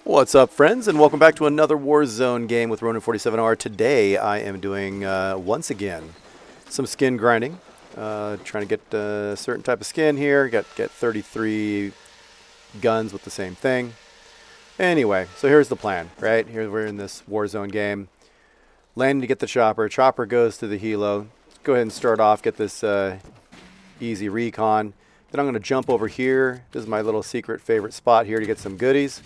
What's up, friends, and welcome back to another Warzone game with Ronin47R. Today I am doing, once again, some skin grinding. Trying to get a certain type of skin here. Get 33 guns with the same thing. Anyway, so here's the plan, right? Here we're in this Warzone game. Landing to get the chopper. Chopper goes to the helo. Let's go ahead and start off, get this easy recon. Then I'm going to jump over here. This is my little secret favorite spot here to get some goodies.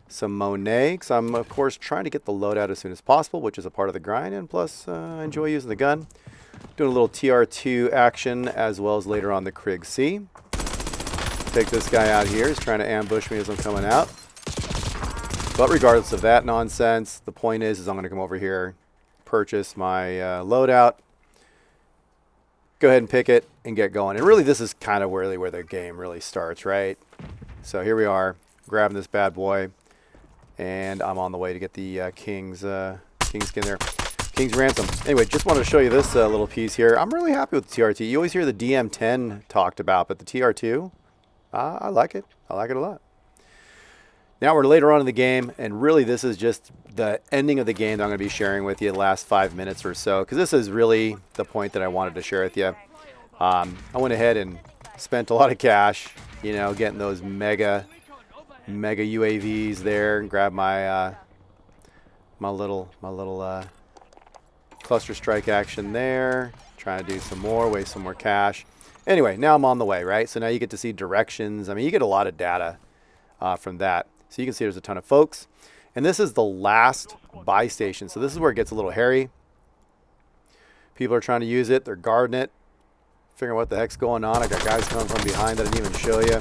Some Monet, because I'm, of course, trying to get the loadout as soon as possible, which is a part of the grind, and plus, I enjoy using the gun. Doing a little TR2 action, as well as later on the Krig C. Take this guy out here. He's trying to ambush me as I'm coming out. But regardless of that nonsense, the point is I'm going to come over here, purchase my loadout, go ahead and pick it, and get going. And really, this is kind of really where the game really starts, right? So here we are, grabbing this bad boy. And I'm on the way to get the King's skin there. King's Ransom. Anyway, just wanted to show you this little piece here. I'm really happy with the TR2. You always hear the DM10 talked about, but the TR2, I like it. I like it a lot. Now we're later on in the game, and really this is just the ending of the game that I'm going to be sharing with you the last 5 minutes or so, because this is really the point that I wanted to share with you. I went ahead and spent a lot of cash, you know, getting those mega UAVs there, and grab my my little cluster strike action there. Trying to do some more, waste some more cash. Anyway, now I'm on the way, right? So now you get to see directions. I mean, you get a lot of data from that. So you can see there's a ton of folks. And this is the last buy station. So this is where it gets a little hairy. People are trying to use it. They're guarding it. Figuring what the heck's going on. I got guys coming from behind that I didn't even show you.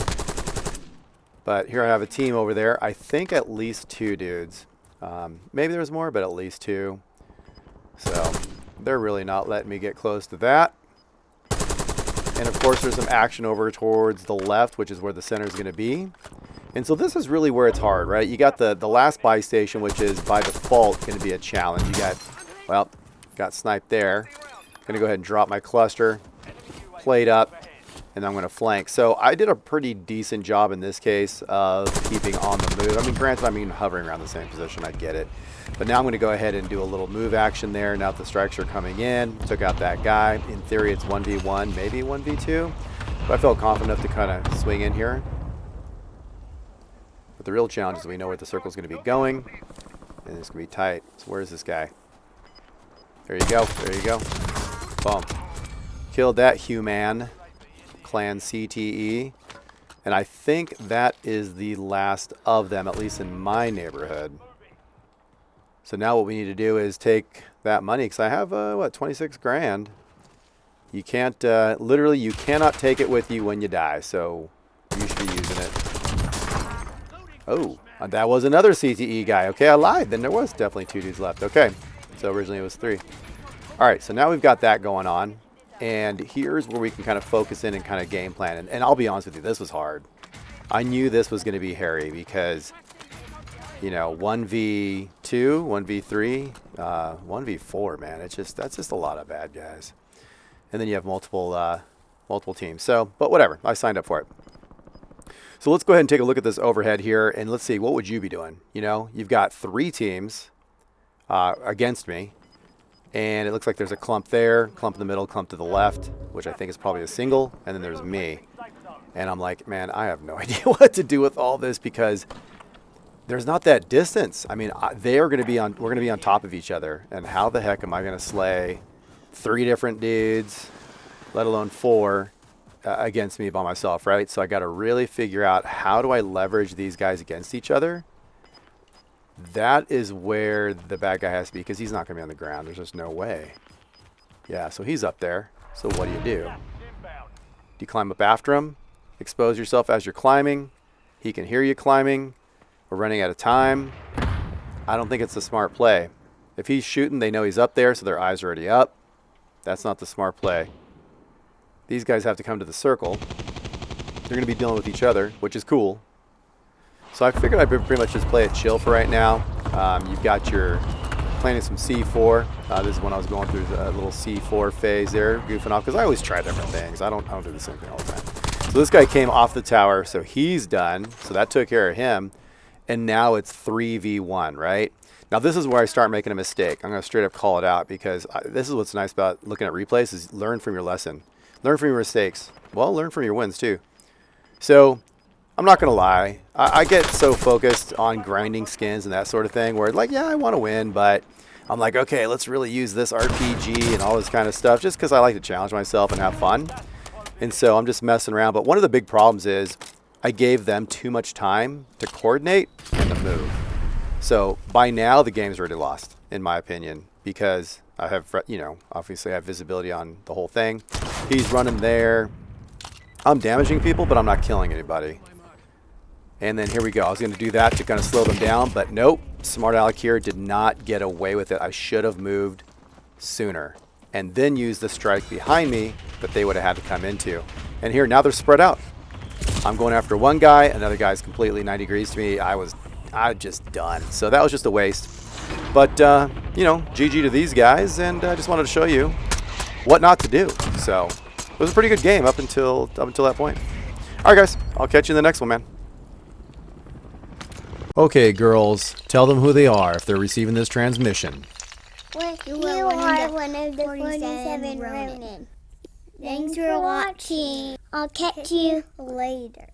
But here I have a team over there. I think at least 2 dudes. Maybe there's more, but at least 2. So they're really not letting me get close to that. And of course there's some action over towards the left, which is where the center is going to be. And so this is really where it's hard, right? You got the last buy station, which is by default going to be a challenge. You got, well, got sniped there. Going to go ahead and drop my cluster. Played up. And I'm going to flank. So I did a pretty decent job in this case of keeping on the move. I mean, granted, I mean hovering around the same position. I get it. But now I'm going to go ahead and do a little move action there. Now the strikes are coming in. Took out that guy. In theory, it's 1v1, maybe 1v2. But I felt confident enough to kind of swing in here. But the real challenge is we know where the circle is going to be going. And it's going to be tight. So where's this guy? There you go. There you go. Boom. Killed that human. Clan CTE, and I think that is the last of them, at least in my neighborhood. So now what we need to do is take that money, because I have what, 26 grand. You can't literally, you cannot take it with you when you die, so you should be using it. Oh, that was another CTE guy. Okay, I lied. Then there was definitely 2 dudes left. Okay, so originally it was 3. All right, so now we've got that going on. And here's where we can kind of focus in and kind of game plan. And I'll be honest with you, this was hard. I knew this was going to be hairy because, you know, 1v2, 1v3, 1v4, man. That's just a lot of bad guys. And then you have multiple teams. So, but whatever, I signed up for it. So let's go ahead and take a look at this overhead here, and let's see, what would you be doing? You know, you've got 3 teams against me. And it looks like there's a clump there, clump in the middle, clump to the left, which I think is probably a single. And then there's me. And I'm like, man, I have no idea what to do with all this because there's not that distance. I mean, we're going to be on top of each other. And how the heck am I going to slay 3 different dudes, let alone 4, against me by myself, right? So I got to really figure out, how do I leverage these guys against each other? That is where the bad guy has to be, because he's not going to be on the ground. There's just no way. Yeah, so he's up there. So what do? Do you climb up after him? Expose yourself as you're climbing. He can hear you climbing. We're running out of time. I don't think it's a smart play. If he's shooting, they know he's up there, so their eyes are already up. That's not the smart play. These guys have to come to the circle. They're going to be dealing with each other, which is cool. So I figured I'd pretty much just play it chill for right now. You've got your planting some C4. This is when I was going through the little C4 phase there, goofing off, because I always try different things. I don't do the same thing all the time. So this guy came off the tower, so he's done. So that took care of him. and now it's 3v1, right? Now this is where I start making a mistake. I'm going to straight up call it out, because this is what's nice about looking at replays is learn from your lesson. Learn from your mistakes. Well, learn from your wins too. So I'm not going to lie. I get so focused on grinding skins and that sort of thing where like, yeah, I want to win, but I'm like, okay, let's really use this RPG and all this kind of stuff just because I like to challenge myself and have fun. And so I'm just messing around. But one of the big problems is I gave them too much time to coordinate and to move. So by now the game's already lost, in my opinion, because I have, you know, obviously I have visibility on the whole thing. He's running there. I'm damaging people, but I'm not killing anybody. And then here we go. I was going to do that to kind of slow them down, but nope. Smart Alec here did not get away with it. I should have moved sooner and then used the strike behind me that they would have had to come into. And here, now they're spread out. I'm going after one guy. Another guy's completely 90 degrees to me. I just done. So that was just a waste. But, you know, GG to these guys. And I just wanted to show you what not to do. So it was a pretty good game up until that point. All right, guys. I'll catch you in the next one, man. Okay, girls, tell them who they are if they're receiving this transmission. Well, you are one of the 47 Ronin. Thanks for watching. I'll catch you later.